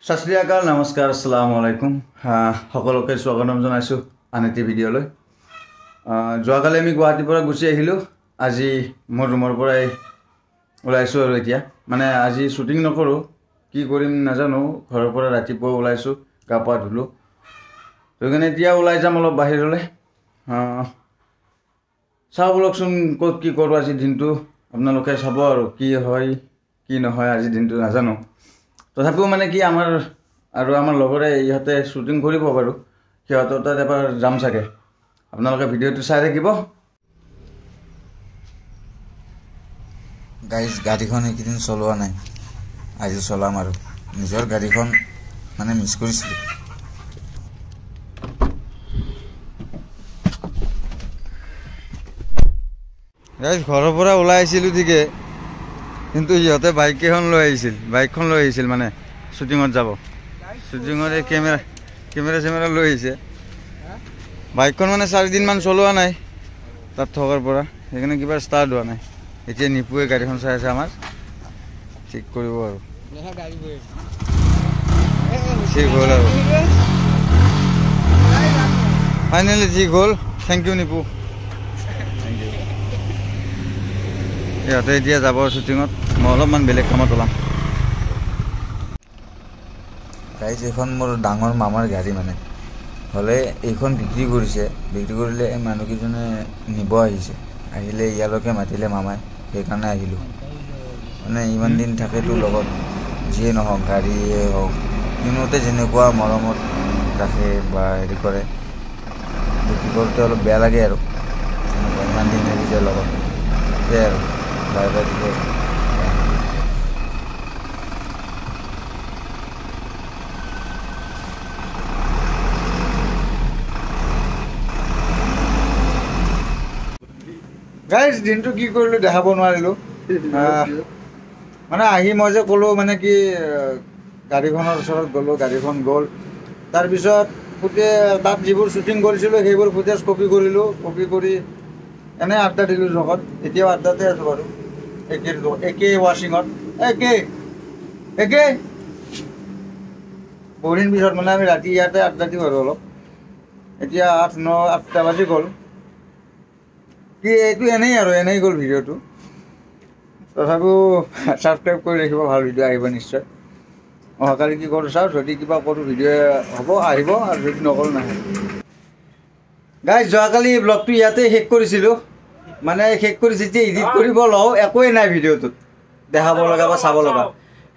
सत श्री अकाल नमस्कार अस्सलामु अलैकुम সকলোকে স্বাগতম জনাইছো আন এটি ভিডিঅ'লৈ যোৱাকালি আমি গুৱাহাটীৰ পৰা গুচি আহিলোঁ আজি মোৰ ৰুমৰ পৰাই ওলাইছোঁ আৰু এতিয়া মানে আজি শ্বুটিং নকৰোঁ কি কৰিম নাজানো ঘৰৰ পৰা ৰাতিপুৱা ওলাইছোঁ গা পা ধুলোঁ সেইকাৰণে এতিয়া ওলাই যাম অলপ বাহিৰলৈ চাওঁ বলকচোন ক'ত কি কৰোঁ আজি দিনটো আপোনালোকে চাব আৰু কি হয় কি নহয় আজি দিনটো নাজানো তথাপিও মানে কি আমাৰ লগৰে ইহঁতে শ্বুটিং কৰিব বাৰু সিহঁতৰ তাত এবাৰ যাম চাগে আপোনালোকে ভিডিঅ'টো চাই থাকিব গাইজ গাড়ীখন এইকেইদিন চলোৱা নাই আজি চলাম আৰু নিজৰ গাড়ীখন মানে মিছ কৰিছিলোঁ গাইজ ঘৰৰ পৰা ওলাই আহিছিলোঁ ঠিকে কিন্তু ইহঁতে বাইকখন লৈ আহিছিল মানে শ্বুটিঙত যাব শ্বুটিঙৰ এই কেমেৰা লৈ আহিছে বাইকখন মানে 4 দিনমান চলোৱা নাই তাত থকাৰ পৰা সেইকাৰণে কিবা ষ্টাৰ্ট হোৱা নাই এতিয়া নিপুৱে গাড়ীখন চাই আছে আমাৰ ঠিক কৰিব আৰু ঠিক হ'ল আৰু ফাইনেলি ঠিক হ'ল থেংক ইউ নিপু ইহঁতে এতিয়া যাব শ্বুটিঙত মই অলপমান বেলেগ কামত ওলাম গাইজ এইখন মোৰ ডাঙৰ মামাৰ গাড়ী মানে হ'লে এইখন বিক্ৰী কৰিছে বিক্ৰী কৰিলে এই মানুহকেইজনে নিব আহিলে ইয়ালৈকে মাতিলে মামাই সেইকাৰণে আহিলোঁ মানে ইমান দিন থাকেতো লগত যিয়ে নহওক গাড়ীয়ে হওক কিনোতে যেনেকুৱা মৰমত ৰাখে বা হেৰি কৰে বিক্ৰী কৰোঁতে অলপ বেয়া লাগে আৰু তেনেকুৱা ইমান দিন থাকিছে লগত সেয়াই আৰু বাই বাই দিব গাইজ দিনটো কি কৰিলোঁ দেখাব নোৱাৰিলোঁ মানে আহি মই যে ক'লোঁ মানে কি গাড়ীখনৰ ওচৰত গ'লোঁ গাড়ীখন গ'ল তাৰপিছত তাত যিবোৰ শ্বুটিং কৰিছিলোঁ সেইবোৰ ফুটেজ কপি কৰিলোঁ কপি কৰি এনেই আড্ডা দিলোঁ জগত এতিয়াও আড্ডাতে আছোঁ বাৰু একে ৱাশ্বিঙত একে বহুদিন পিছত মানে আমি ৰাতি ইয়াতে আড্ডা দিওঁ আৰু অলপ এতিয়া 8-9-8টা বাজি গ'ল কি এইটো এনেই গ'ল ভিডিঅ'টো তথাপিও ছাবস্ক্ৰাইব কৰি ৰাখিব ভাল ভিডিঅ' আহিব নিশ্চয় অহাকালি কি কৰোঁ চাওঁ যদি কিবা কৰোঁ ভিডিঅ' হ'ব আহিব আৰু যদি নকৰোঁ নাহে গাইজ যোৱাকালি ব্লগটো ইয়াতে শেষ কৰিছিলোঁ মানে শেষ কৰি যেতিয়া এডিট কৰিব লওঁ একোৱেই নাই ভিডিঅ'টোত দেখাব লগা বা চাব লগা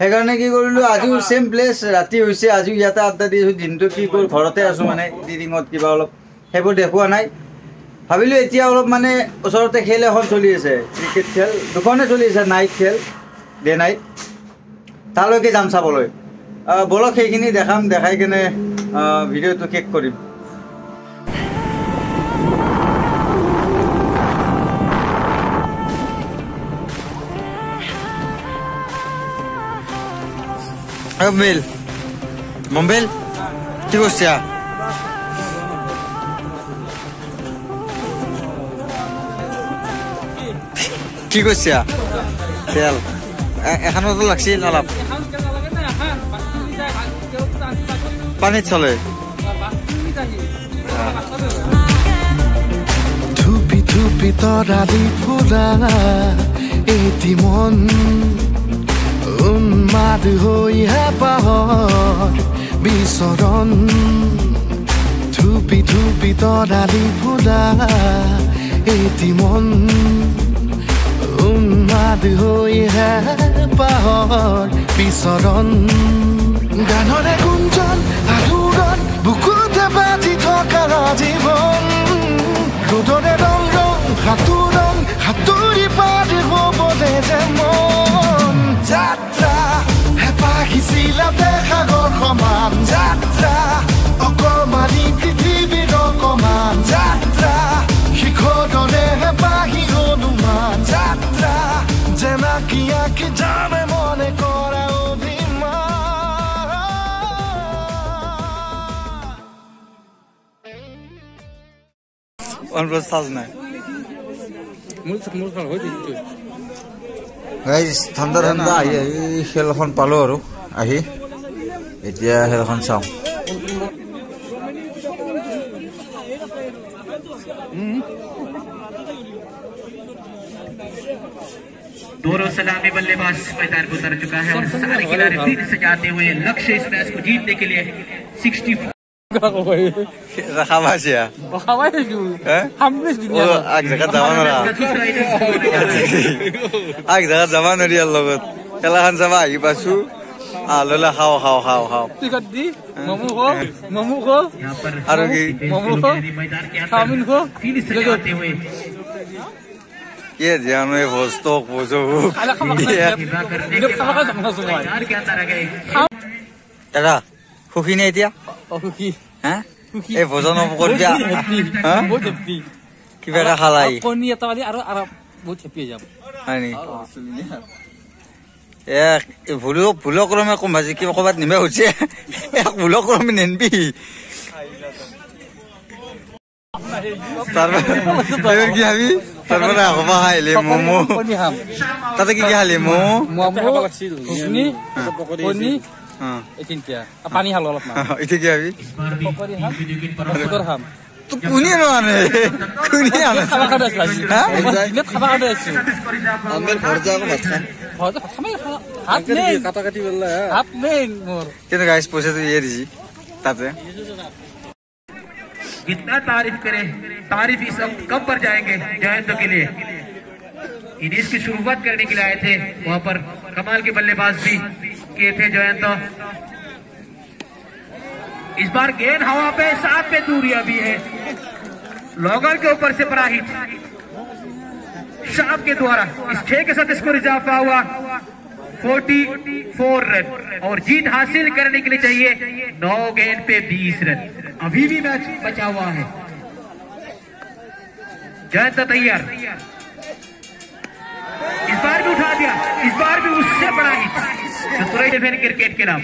সেইকাৰণে কি কৰিলোঁ আজিও ছেম প্লেচ ৰাতি হৈছে আজিও ইয়াতে আড্ডা দি আছোঁ দিনটো কি কৰোঁ ঘৰতে আছোঁ মানে এডিটিঙত কিবা অলপ সেইবোৰ দেখুওৱা নাই ভাবিলোঁ এতিয়া অলপ মানে ওচৰতে খেল এখন চলি আছে ক্ৰিকেট খেল দুখনে চলি আছে নাইট খেল ডে নাইট তালৈকে যাম চাবলৈ বলক সেইখিনি দেখাই কিনে ভিডিঅ'টো শেষ কৰিম মোবাইল কি কৰছে কি কৰছে তেল এখানে তো লাগছিল অলপ পানিত চলে ধুপি ধুপি তৰালি ফুৰা এটি মন উন্মাদ হৈহে পাহৰ বিচৰণ ধুপি ধুপি তৰালি ফুৰা এটি মন উন্মাদ হৈহে পাহৰ বিচৰণ গানৰে গুঞ্জন আলোড়ন বুকুতে বাজি থকা জীৱন ৰ'দৰে ৰং ৰং সাঁতুৰি পাৰি হ'বলে যে মন যাত্ৰা হেঁপাহিছিলা সাগৰ সমান যাত্ৰা অকমানি পৃথিৱীৰ অকমান যাত্ৰা শিখৰৰে হেঁপাহি অনুমান যাত্ৰা জেনাকি আঁকি যাবে মনে কৰা অভিমান সাজ নাই গাইজ ঠাণ্ডা ঠাণ্ডা আহি খেলখন পালোঁ আৰু আহি এতিয়া খেলখন চাওঁ। दोनों सलामी बल्लेबाज मैदान को उतर चुका है और सारे खिलाड़ी तीर सजाते हुए लक्ष्य इस मैच को जीतने के लिए 60 দেখা পাইছে আগ জেগাত যাব নোৱাৰা আগ জেগাত যাব নোৱাৰি ইয়াৰ লগত খেলাখন চাবা আহি পাইছো ললে খাওঁ খাওঁ খাওঁ খাওঁ আৰু কি ये जानो ये भोस्तो भोजो दादा सुखी ने এতিয়া সুখী হ্যাঁ এই ভোজন কৰি দিয়া হ্যাঁ কিবা এটা খালাই কণী এটা বালি আৰু বহুত হেপি হৈ যাব হয়নি এক ভুলো ক্ৰমে কম ভাজি কিবা কবাত নিমে হৈছে এক ভুলো ক্ৰমে নেনবি তাৰপৰে কি খাবি তাৰপৰে আকবা খাইলে মোমো তাতে কি খালি মোমো ঘুগনি পকৰি এতিনটা পানী খালো অলপ না ইতে কি খাবি পকৰি খাম তো কোনি মানে কোনি আনে খাবা খাবা আছে হ্যাঁ খাবা খাবা আছে আমের ঘর যাও ভাত খাম হাত নেই কাটা কাটি বললা হাত নেই মোর কিন্তু গাইস পয়সা তো ये দিছি তাতে जितना तारीफ करें तारीफ इस कम पर जाएंगे जयंत के लिए इनिंग्स की शुरुआत करने के लिए आए थे वहां पर कमाल के बल्लेबाज भी किए थे जयंत इस बार गेंद हवा पे 7 पे दूरियां भी है लॉगर के ऊपर से बड़ा हिट शाम के द्वारा इस 6 के साथ स्कोर इजाफा हुआ 44 रन और जीत हासिल करने के लिए चाहिए 9 गेंद पे 20 रन अभी भी मैच बचा हुआ है जयंत तैयार इस बार भी उठा दिया इस बार भी उससे बड़ा हिट चतुराई क्रिकेट के नाम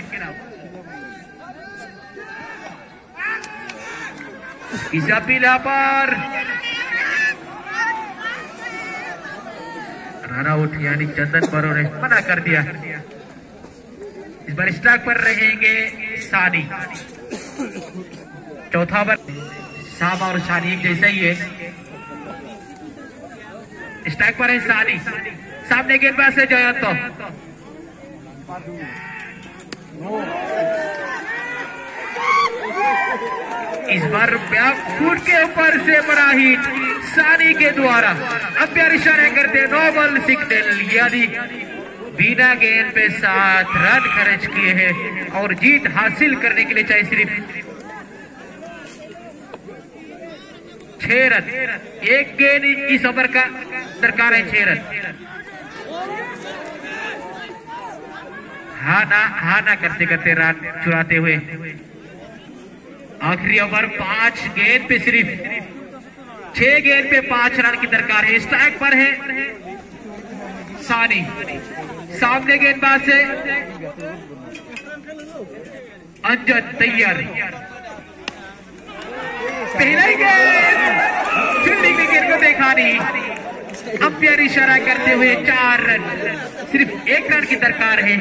इस अपीला पर रन आउट यानी चंदन बरो ने मना कर दिया इस बार स्ट्राइक पर रहेंगे सानी चौथा ओवर सामा और सानी एक जैसा ही है स्ट्राइक पर है सानी सामने गेंदबाज से जयंत इस बार फुट के ऊपर से बड़ा हिट सानी के द्वारा अंपायर इशारा करते नो बॉल सिग्नल यानी बिना गेंद पे 7 रन खर्च किए हैं और जीत हासिल करने के लिए चाहिए सिर्फ 6 रन एक गेंद इस ओवर का दरकार है 6 रन हा ना करते करते रन चुराते हुए आखिरी ओवर 5 गेंद पे सिर्फ 6 गेंद पे 5 रन की दरकार है स्ट्राइक पर है सानी सामने गेंदबाज से अंजन तैयार पहला ही गेंद फील्डिंग विकेट को देखा नहीं अंपायर इशारा करते हुए 4 रन सिर्फ 1 रन की दरकार है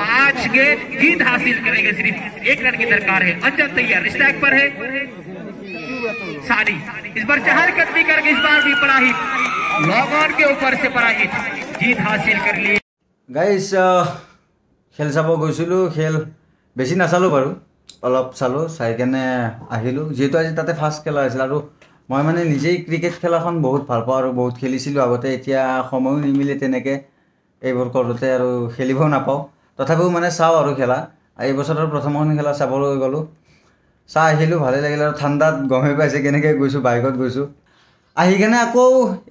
5 गेंद जीत हासिल करेंगे सिर्फ 1 रन की दरकार है अंजन तैयार स्ट्राइक पर है सानी इस बार चहल कदमी करके इस बार भी बड़ा हिट लॉन्ग ऑन के ऊपर से बड़ा हिट जीत हासिल कर ली গাইজ খেল চাব গৈছিলোঁ খেল বেছি নাচালোঁ বাৰু অলপ চালোঁ চাই কেনে আহিলোঁ যিহেতু আজি তাতে ফাৰ্ষ্ট খেলা হৈছিল আৰু মই মানে নিজেই ক্ৰিকেট খেলাখন বহুত ভাল পাওঁ আৰু বহুত খেলিছিলোঁ আগতে এতিয়া সময়ো নিমিলে তেনেকৈ এইবোৰ কৰোঁতে আৰু খেলিবও নাপাওঁ তথাপিও মানে চাওঁ আৰু খেলা এই বছৰৰ প্ৰথমখন খেলা চাবলৈ গ'লোঁ চাই আহিলোঁ ভালেই লাগিল আৰু ঠাণ্ডাত গমেই পাইছে কেনেকৈ গৈছোঁ বাইকত গৈছোঁ আহি কেনে আকৌ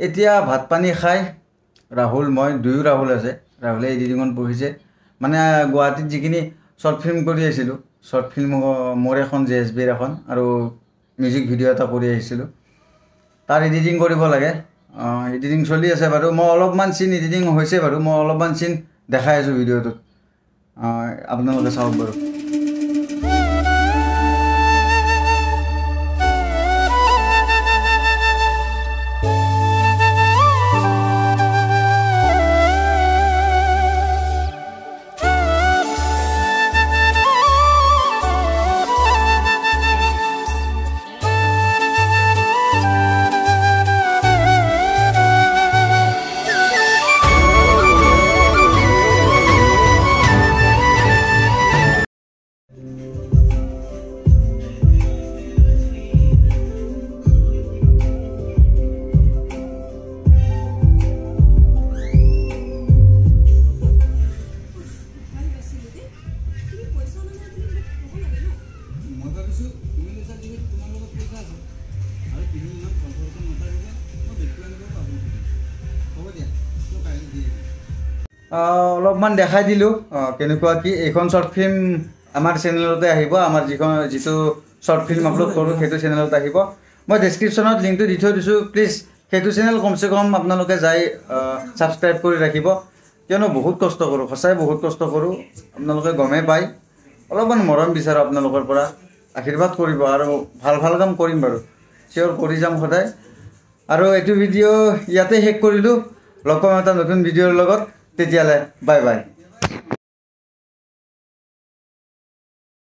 এতিয়া ভাত পানী খাই ৰাহুল মই দুয়ো ৰাহুল আছে ৰাহুলে এডিটিঙত বহিছে মানে গুৱাহাটীত যিখিনি শ্বৰ্ট ফিল্ম কৰি আহিছিলোঁ শ্বৰ্ট ফিল্ম মোৰ এখন JSBৰ এখন আৰু মিউজিক ভিডিঅ' এটা কৰি আহিছিলোঁ তাৰ এডিটিং কৰিব লাগে এডিটিং চলি আছে বাৰু মই অলপমান চিন এডিটিং হৈছে বাৰু মই অলপমান চিন দেখাই আছোঁ ভিডিঅ'টোত আপোনালোকে চাওক বাৰু অলপমান দেখাই দিলোঁ কেনেকুৱা কি এইখন শ্বৰ্ট ফিল্ম আমাৰ চেনেলতে আহিব আমাৰ যিটো শ্বৰ্ট ফিল্ম আপলোড কৰোঁ সেইটো চেনেলত আহিব মই ডেছক্ৰিপশ্যনত লিংকটো দি থৈ দিছোঁ প্লিজ সেইটো চেনেল কমচে কম আপোনালোকে যাই ছাবস্ক্ৰাইব কৰি ৰাখিব কিয়নো বহুত কষ্ট কৰোঁ সঁচাই বহুত কষ্ট কৰোঁ আপোনালোকে গমেই পায় অলপমান মৰম বিচাৰোঁ আপোনালোকৰ পৰা আশীৰ্বাদ কৰিব আৰু ভাল ভাল কাম কৰিম বাৰু চিয়'ৰ কৰি যাম সদায় আৰু এইটো ভিডিঅ' ইয়াতে শেষ কৰিলোঁ লগ পাম এটা নতুন ভিডিঅ'ৰ লগত তেতিয়ালৈ বাই বাই